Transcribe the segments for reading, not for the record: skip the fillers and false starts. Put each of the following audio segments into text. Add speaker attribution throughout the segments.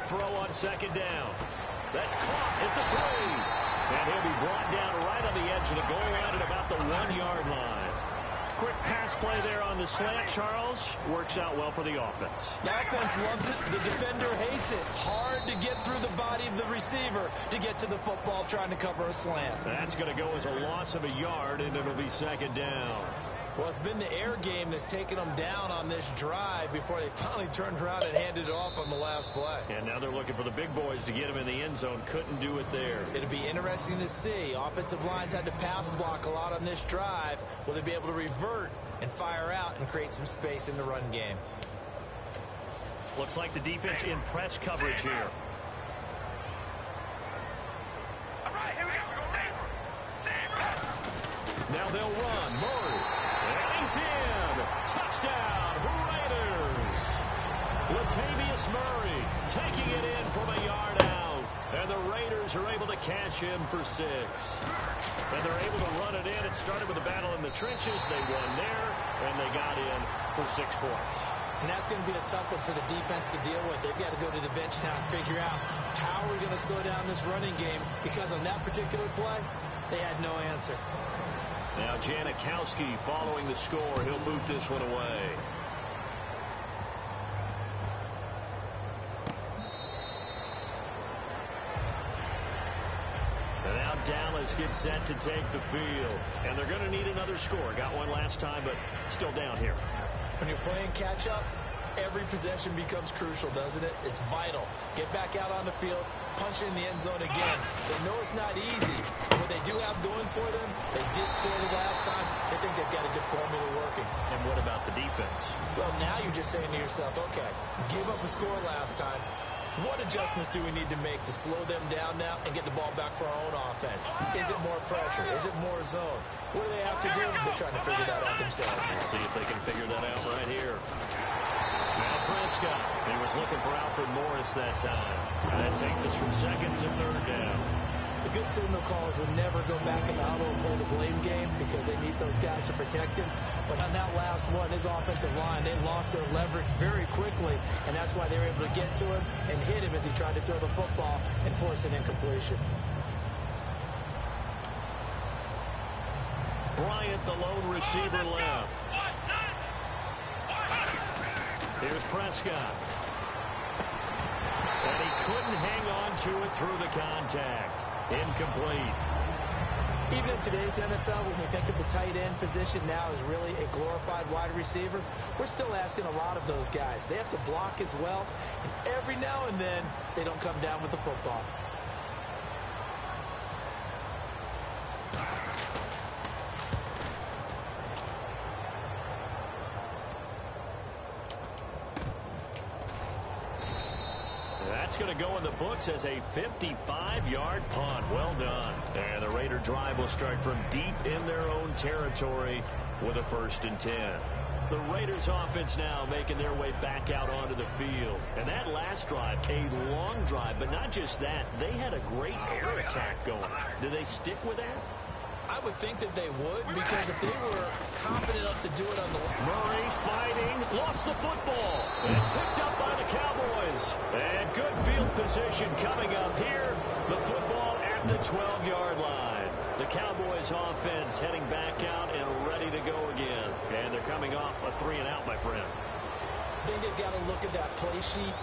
Speaker 1: throw on second down. That's caught at the 3. And he'll be brought down right on the edge of the goal line at about the 1-yard line. Quick pass play there on the slant, Charles. Works out well for the offense.
Speaker 2: The offense loves it. The defender hates it. Hard to get through the body of the receiver to get to the football trying to cover a slant.
Speaker 1: That's going to go as a loss of a yard, and it'll be second down.
Speaker 2: Well, it's been the air game that's taken them down on this drive before they finally turned around and handed it off on the last play.
Speaker 1: And now they're looking for the big boys to get him in the end zone. Couldn't do it there.
Speaker 2: It'll be interesting to see. Offensive lines had to pass block a lot on this drive. Will they be able to revert and fire out and create some space in the run game?
Speaker 1: Looks like the defense in press coverage here.
Speaker 3: All right, here we go.
Speaker 1: Now they'll run. Murray. And he's in. Touchdown, Raiders. Latavius Murray taking it in from a yard out. And the Raiders are able to catch him for 6. And they're able to run it in. It started with a battle in the trenches. They won there, and they got in for 6 points.
Speaker 2: And that's going to be a tough one for the defense to deal with. They've got to go to the bench now and figure out how are we going to slow down this running game, because on that particular play, they had no answer.
Speaker 1: Now Janikowski following the score. He'll boot this one away. And now Dallas gets set to take the field. And they're going to need another score. Got one last time, but still down here.
Speaker 2: When you're playing catch-up, every possession becomes crucial, doesn't it? It's vital. Get back out on the field, punch it in the end zone again. They know it's not easy. What they do have going for them, they did score the last time. They think they've got a good formula working.
Speaker 1: And what about the defense?
Speaker 2: Well, now you're just saying to yourself, okay, give up a score last time. What adjustments do we need to make to slow them down now and get the ball back for our own offense? Is it more pressure? Is it more zone? What do they have to do? They're trying to figure that out themselves.
Speaker 1: We'll see if they can figure that out right here. Now Prescott. He was looking for Alfred Morris that time. And that takes us from second to third down.
Speaker 2: The good signal callers will never go back in the huddle and play the blame game because they need those guys to protect him. But on that last one, his offensive line, they lost their leverage very quickly, and that's why they were able to get to him and hit him as he tried to throw the football and force an incompletion.
Speaker 1: Bryant, the lone receiver, left. Here's Prescott. And he couldn't hang on to it through the contact. Incomplete.
Speaker 2: Even in today's NFL, when we think of the tight end position now as really a glorified wide receiver, we're still asking a lot of those guys. They have to block as well, and every now and then, they don't come down with the football.
Speaker 1: That's going to go in the books as a 55-yard punt. Well done. And the Raider drive will start from deep in their own territory with a 1st and 10. The Raiders offense now making their way back out onto the field. And that last drive, a long drive, but not just that. They had a great air attack going. Do they stick with that?
Speaker 2: I would think that they would, because if they were confident enough to do it on the...
Speaker 1: Murray fighting, lost the football. And it's picked up by the Cowboys. And good field position coming up here. The football at the 12-yard line. The Cowboys offense heading back out and ready to go again. And they're coming off a 3-and-out, my friend.
Speaker 2: I think they've got to look at that play sheet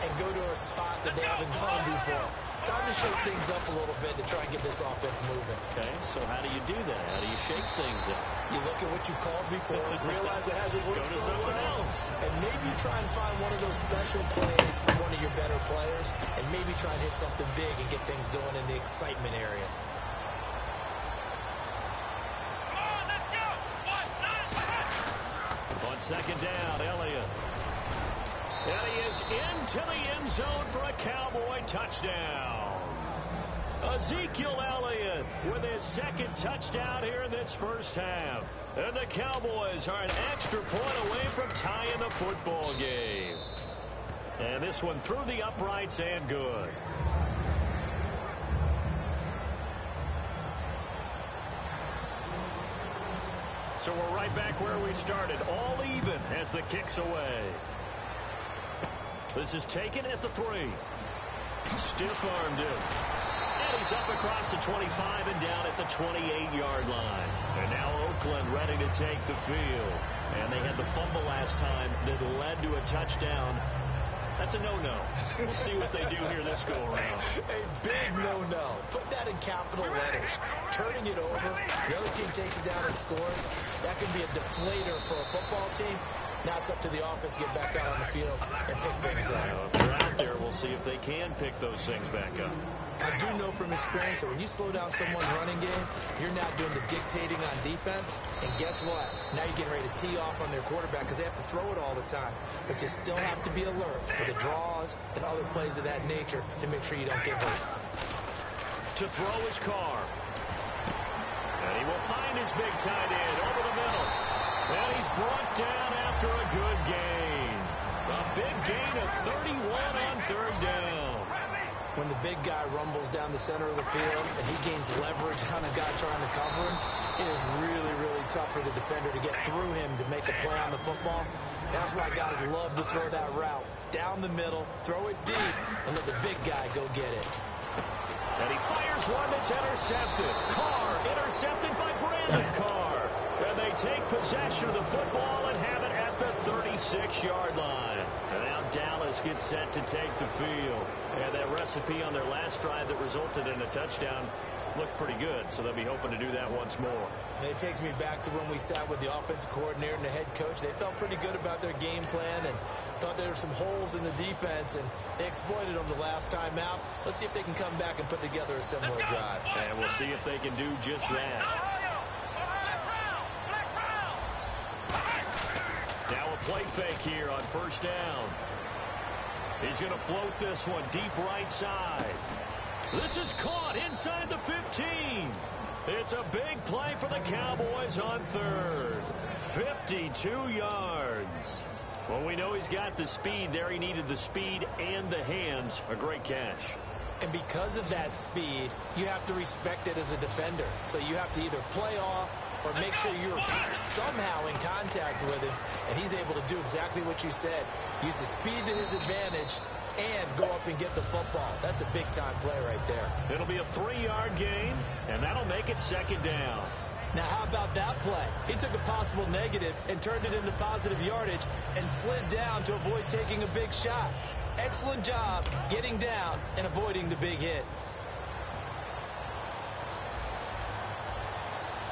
Speaker 2: and go to a spot that they haven't gone before. Time to shake things up a little bit to try and get this offense moving.
Speaker 1: Okay, so how do you do that? How do you shake things up?
Speaker 2: You look at what you called before, realize it hasn't worked
Speaker 1: Go to
Speaker 2: so
Speaker 1: something
Speaker 2: well,
Speaker 1: else.
Speaker 2: and maybe try and find one of those special plays from one of your better players, and maybe try and hit something big and get things going in the excitement area.
Speaker 1: On second down, Elliott. And he is into the end zone for a Cowboy touchdown. Ezekiel Elliott with his 2nd touchdown here in this first half. And the Cowboys are an extra point away from tying the football game. And this one through the uprights and good. So we're right back where we started, all even as the kick's away. This is taken at the 3. Stiff-armed him. And he's up across the 25 and down at the 28-yard line. And now Oakland ready to take the field. And they had the fumble last time that led to a touchdown. That's a no-no. We'll see what they do here this go-around.
Speaker 2: A big no-no. Put that in capital letters. Turning it over, the other team takes it down and scores. That could be a deflator for a football team. Now it's up to the offense to get back out on the field and pick things up.
Speaker 1: If they're out there, we'll see if they can pick those things back up.
Speaker 2: I do know from experience that when you slow down someone's running game, you're not doing the dictating on defense. And guess what? Now you're getting ready to tee off on their quarterback because they have to throw it all the time. But you still have to be alert for the draws and other plays of that nature to make sure you don't get hurt.
Speaker 1: To throw his car. And he will find his big tight end over the middle. And he's brought down after a good gain. A big gain of 31 on third down.
Speaker 2: When the big guy rumbles down the center of the field and he gains leverage on a guy trying to cover him, it is really, really tough for the defender to get through him to make a play on the football. That's why guys love to throw that route. Down the middle, throw it deep, and let the big guy go get it.
Speaker 1: And he fires one that's intercepted. Carr intercepted by Brandon Carr. And they take possession of the football and have it at the 36-yard line. And now Dallas gets set to take the field. And that recipe on their last drive that resulted in a touchdown looked pretty good, so they'll be hoping to do that once more.
Speaker 2: And it takes me back to when we sat with the offensive coordinator and the head coach. They felt pretty good about their game plan and thought there were some holes in the defense, and they exploited them the last time out. Let's see if they can come back and put together a similar drive.
Speaker 1: And we'll see if they can do just that. Now a play fake here on first down. He's going to float this one deep right side. This is caught inside the 15. It's a big play for the Cowboys on third. 52 yards. Well, we know he's got the speed there. He needed the speed and the hands. A great catch.
Speaker 2: And because of that speed, you have to respect it as a defender. So you have to either play off or make sure you're somehow in contact with him. And he's able to do exactly what you said. Use the speed to his advantage and go up and get the football. That's a big-time play right there.
Speaker 1: It'll be a 3-yard gain, and that'll make it second down.
Speaker 2: Now, how about that play? He took a possible negative and turned it into positive yardage and slid down to avoid taking a big shot. Excellent job getting down and avoiding the big hit.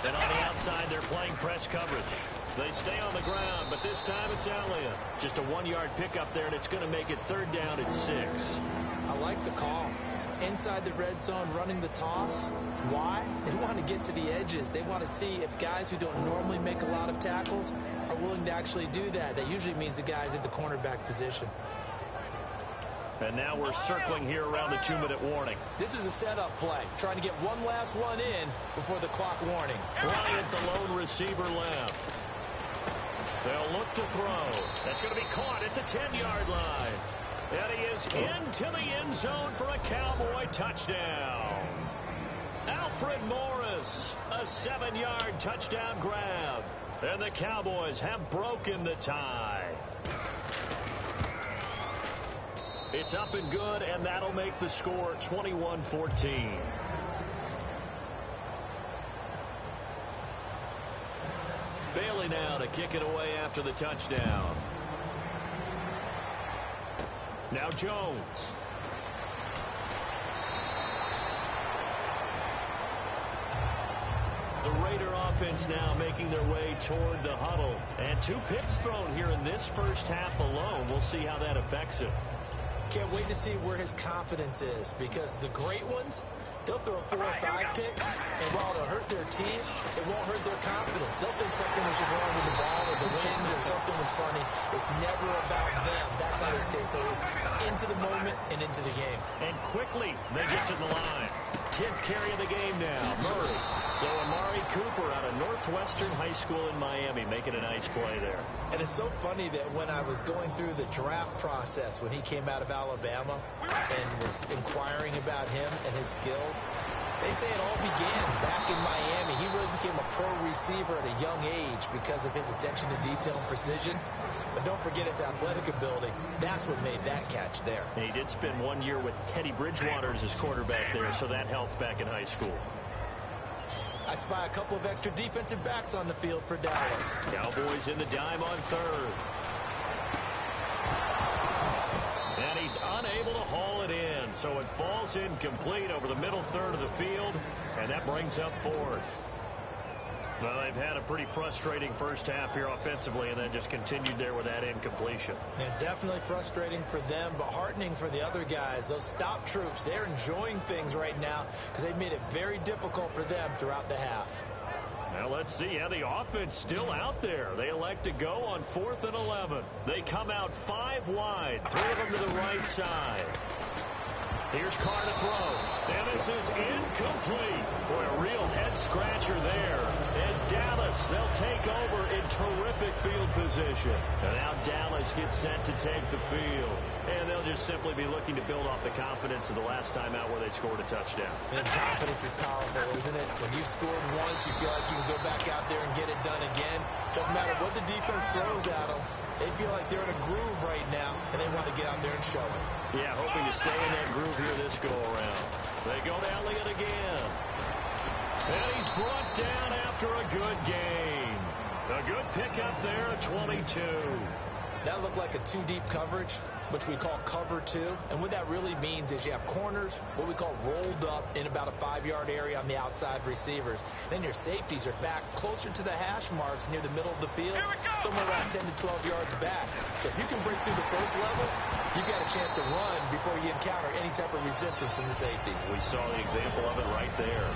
Speaker 1: And on the outside, they're playing press coverage. They stay on the ground, but this time it's Elliott. Just a 1-yard pickup there, and it's going to make it third down at 6.
Speaker 2: I like the call. Inside the red zone, running the toss. Why? They want to get to the edges. They want to see if guys who don't normally make a lot of tackles are willing to actually do that. That usually means the guys at the cornerback position.
Speaker 1: And now we're circling here around the 2-minute warning.
Speaker 2: This is a setup play, trying to get one last one in before the clock warning.
Speaker 1: Bryant, the lone receiver, left. They'll look to throw. That's going to be caught at the 10-yard line. And he is into the end zone for a Cowboy touchdown. Alfred Morris, a 7-yard touchdown grab. And the Cowboys have broken the tie. It's up and good, and that'll make the score 21-14. Bailey now to kick it away after the touchdown. Now Jones. The Raider offense now making their way toward the huddle. And 2 picks thrown here in this first half alone. We'll see how that affects it.
Speaker 2: Can't wait to see where his confidence is, because the great ones, they'll throw 4 or 5 picks, and while it'll hurt their team, it won't hurt their confidence. They'll think something was just wrong with the ball or the wind or something was funny. It's never about them. That's how they stay so into the moment and into the game.
Speaker 1: And quickly they get to the line. 10th carry of the game now, Murray. So Amari Cooper out of Northwestern High School in Miami making a nice play there.
Speaker 2: And it's so funny that when I was going through the draft process when he came out of Alabama and was inquiring about him and his skills, They say it all began back in Miami. He really became a pro receiver at a young age because of his attention to detail and precision. But don't forget his athletic ability. That's what made that catch there.
Speaker 1: And he did spend 1 year with Teddy Bridgewater as his quarterback there, so that helped back in high school.
Speaker 2: I spy a couple of extra defensive backs on the field for Dallas.
Speaker 1: Cowboys in the dime on third. And he's unable to haul it in, so it falls incomplete over the middle third of the field, and that brings up fourth. Well, they've had a pretty frustrating first half here offensively, and then just continued there with that incompletion.
Speaker 2: And definitely frustrating for them, but heartening for the other guys. Those stop troops, they're enjoying things right now because they've made it very difficult for them throughout the half.
Speaker 1: Now let's see how the offense still out there. They elect to go on 4th and 11. They come out 5 wide, 3 of them to the right side. Here's Carr to throw, and this is incomplete. Boy, a real head-scratcher there. And Dallas, they'll take over in terrific field position. And now Dallas gets set to take the field. And they'll just simply be looking to build off the confidence of the last time out where they scored a touchdown.
Speaker 2: And confidence is powerful, isn't it? When you've scored once, you feel like you can go back out there and get it done again. Doesn't matter what the defense throws at them. They feel like they're in a groove right now, and they want to get out there and show it.
Speaker 1: Yeah, hoping to stay in that groove here this go-around. They go to Elliott again. And he's brought down after a good gain. A good pickup there at 22.
Speaker 2: That looked like a 2-deep coverage, which we call cover 2. And what that really means is you have corners, what we call rolled up in about a 5-yard area on the outside receivers. Then your safeties are back closer to the hash marks near the middle of the field, somewhere around 10 to 12 yards back. So if you can break through the first level, you've got a chance to run before you encounter any type of resistance from the safeties.
Speaker 1: We saw the example of it right there.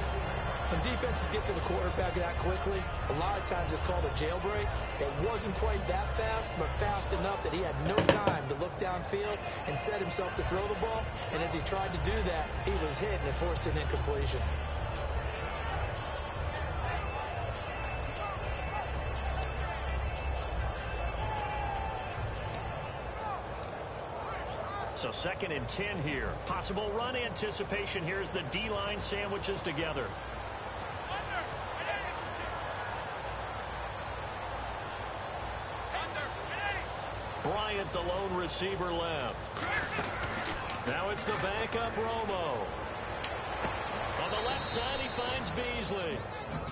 Speaker 2: When defenses get to the quarterback that quickly, a lot of times it's called a jailbreak. It wasn't quite that fast, but fast enough that he had no time to look downfield and set himself to throw the ball. And as he tried to do that, he was hit and it forced an incompletion.
Speaker 1: So 2nd and 10 here. Possible run anticipation here as the D-line sandwiches together. Bryant, the lone receiver, left. Now it's the backup Romo. On the left side, he finds Beasley.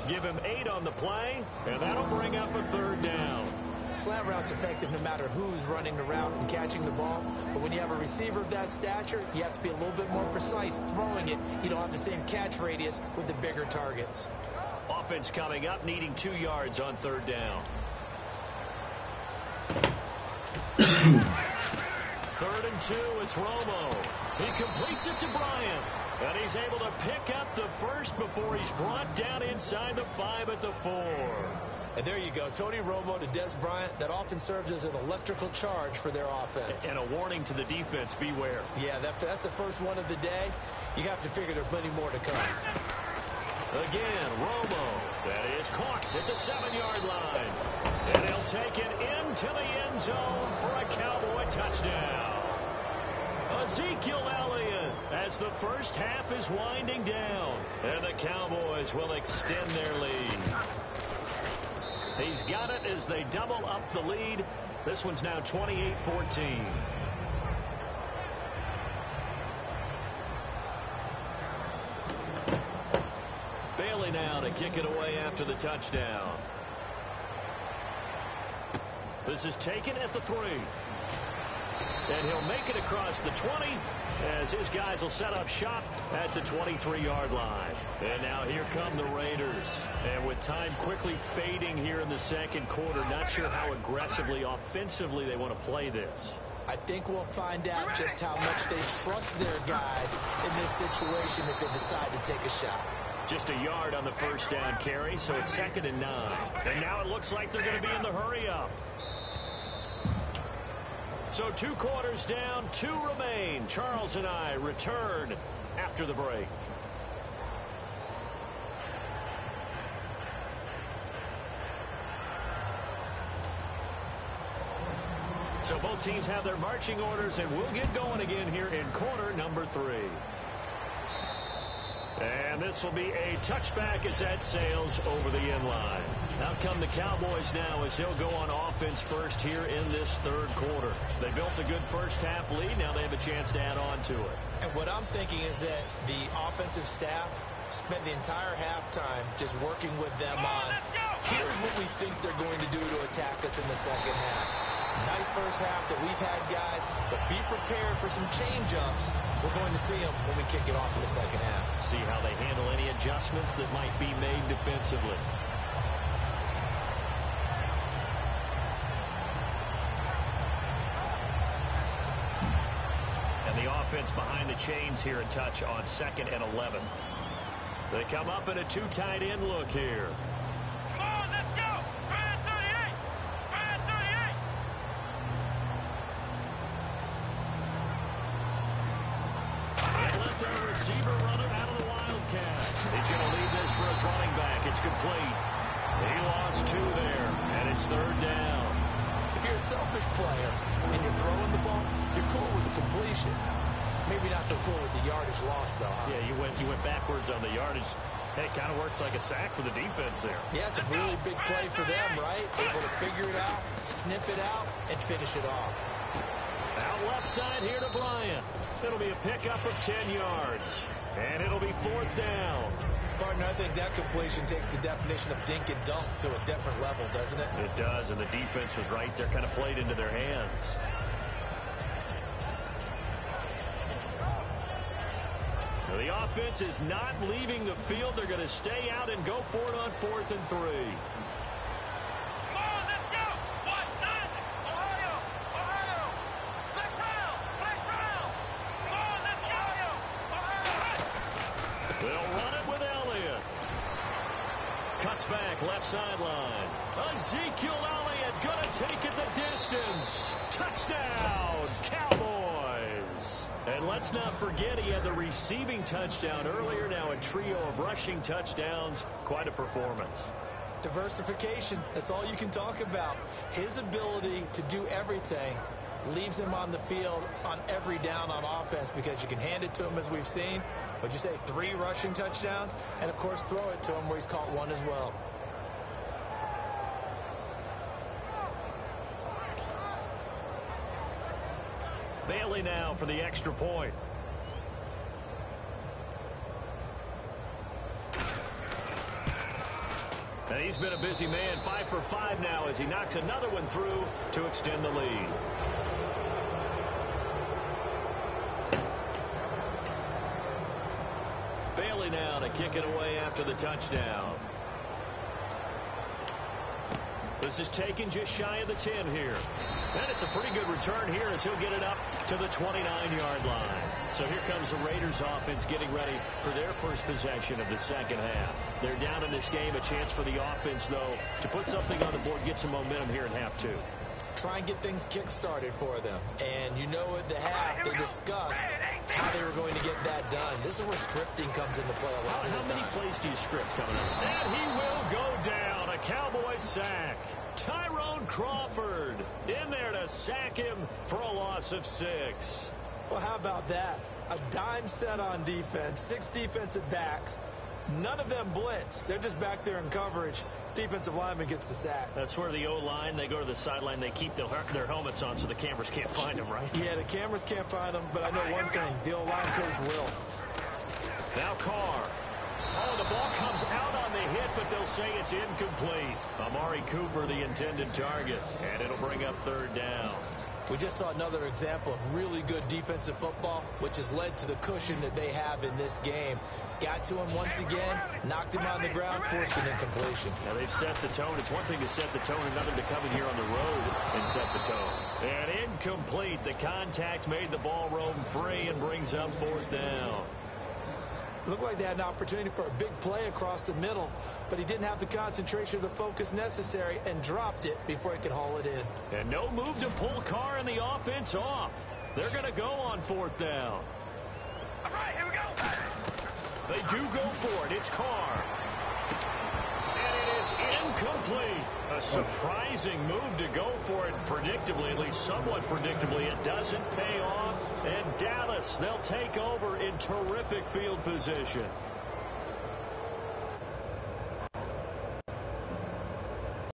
Speaker 1: Give him 8 on the play, and that'll bring up a 3rd down.
Speaker 2: Slant route's effective no matter who's running the route and catching the ball. But when you have a receiver of that stature, you have to be a little bit more precise throwing it. You don't have the same catch radius with the bigger targets.
Speaker 1: Offense coming up, needing 2 yards on 3rd down. 3rd and 2, it's Romo. He completes it to Bryant. And he's able to pick up the first before he's brought down inside the 5 at the 4.
Speaker 2: And there you go, Tony Romo to Des Bryant. That often serves as an electrical charge for their offense.
Speaker 1: And a warning to the defense, beware.
Speaker 2: Yeah, that's the first one of the day. You have to figure there's plenty more to come.
Speaker 1: Again, Romo. That is caught at the 7-yard line. And he'll take it into the end zone for a Cowboy touchdown. Ezekiel Elliott as the first half is winding down. And the Cowboys will extend their lead. He's got it as they double up the lead. This one's now 28-14. Bailey now to kick it away after the touchdown. This is taken at the 3. And he'll make it across the 20 as his guys will set up shop at the 23-yard line. And now here come the Raiders. And with time quickly fading here in the second quarter, not sure how aggressively, offensively they want to play this.
Speaker 2: I think we'll find out just how much they trust their guys in this situation if they decide to take a shot.
Speaker 1: Just a yard on the first down carry, so it's 2nd and 9. And now it looks like they're going to be in the hurry-up. So 2 quarters down, 2 remain. Charles and I return after the break. So both teams have their marching orders, and we'll get going again here in quarter number 3. And And this will be a touchback as that sails over the inline. Out come the Cowboys now as they'll go on offense first here in this third quarter. They built a good first half lead. Now they have a chance to add on to it.
Speaker 2: And what I'm thinking is that the offensive staff spent the entire halftime just working with them on, here's what we think they're going to do to attack us in the second half. Nice first half that we've had, guys, but be prepared for some change-ups. We're going to see them when we kick it off in the second half.
Speaker 1: See how they handle any adjustments that might be made defensively. And the offense behind the chains here a touch on 2nd and 11. They come up in a two tight end look here.
Speaker 3: Come on, let's go. Try at 38. Try at 38.
Speaker 1: And let their receiver run it out of the Wildcat. He's going to lead this for his running back. It's complete. He lost 2 there, and it's 3rd down.
Speaker 2: If you're a selfish player and you're throwing the ball, you're cool with the completion. Maybe not so cool with the yardage loss, though, huh?
Speaker 1: Yeah, you went backwards on the yardage. Hey, it kind of works like a sack for the defense there.
Speaker 2: Yeah, it's a really big play for them, right? Able to figure it out, sniff it out, and finish it off.
Speaker 1: Out left side here to Bryant. It'll be a pickup of 10 yards. And it'll be 4th down.
Speaker 2: Partner, I think that completion takes the definition of dink and dunk to a different level, doesn't it?
Speaker 1: It does, and the defense was right there, kind of played into their hands. So the offense is not leaving the field. They're going to stay out and go for it on 4th and 3.
Speaker 3: Come on, let's go. 1-9. Ohio. Ohio. Flex round. Flex round. Come on, let's go. Ohio.
Speaker 1: They'll run it with Elliott. Cuts back left sideline. Ezekiel Elliott going to take it the distance. Touchdown, Cowboys. And let's not forget he had the receiving touchdown earlier. Now a trio of rushing touchdowns. Quite a performance.
Speaker 2: Diversification, that's all you can talk about. His ability to do everything leaves him on the field on every down on offense because you can hand it to him as we've seen. What'd you say, 3 rushing touchdowns? And, of course, throw it to him where he's caught 1 as well.
Speaker 1: Bailey now for the extra point. And he's been a busy man, 5 for 5 now as he knocks another one through to extend the lead. Bailey now to kick it away after the touchdown. This is taken just shy of the 10 here. And it's a pretty good return here as he'll get it up to the 29-yard line. So here comes the Raiders offense getting ready for their first possession of the second half. They're down in this game. A chance for the offense, though, to put something on the board, get some momentum here in half 2.
Speaker 2: Try and get things kick-started for them. And you know at the half, they discussed how they were going to get that done. This is where scripting comes into play a lot of the time.
Speaker 1: How many plays do you script coming up? And he will go down. A Cowboy sack. Tyrone Crawford in there to sack him for a loss of 6.
Speaker 2: Well, how about that? A dime set on defense, 6 defensive backs. None of them blitz. They're just back there in coverage. Defensive lineman gets the sack.
Speaker 1: That's where the O-line, they go to the sideline, they keep their helmets on so the cameras can't find them, right?
Speaker 2: Yeah, the cameras can't find them, but I know one thing. The O-line coach will.
Speaker 1: Now Carr. Oh, the ball comes out on the hit, but they'll say it's incomplete. Amari Cooper, the intended target, and it'll bring up 3rd down.
Speaker 2: We just saw another example of really good defensive football, which has led to the cushion that they have in this game. Got to him once again, knocked him on the ground, forced an incompletion.
Speaker 1: Now they've set the tone. It's one thing to set the tone, another to come in here on the road and set the tone. And incomplete. The contact made the ball roam free and brings up 4th down.
Speaker 2: Looked like they had an opportunity for a big play across the middle, but he didn't have the concentration or the focus necessary and dropped it before he could haul it in.
Speaker 1: And no move to pull Carr and the offense off. They're going to go on 4th down.
Speaker 3: All right, here we go.
Speaker 1: They do go for it. It's Carr. And it is incomplete. A surprising move to go for it predictably, at least somewhat predictably. It doesn't pay off. And Dallas, they'll take over in terrific field position.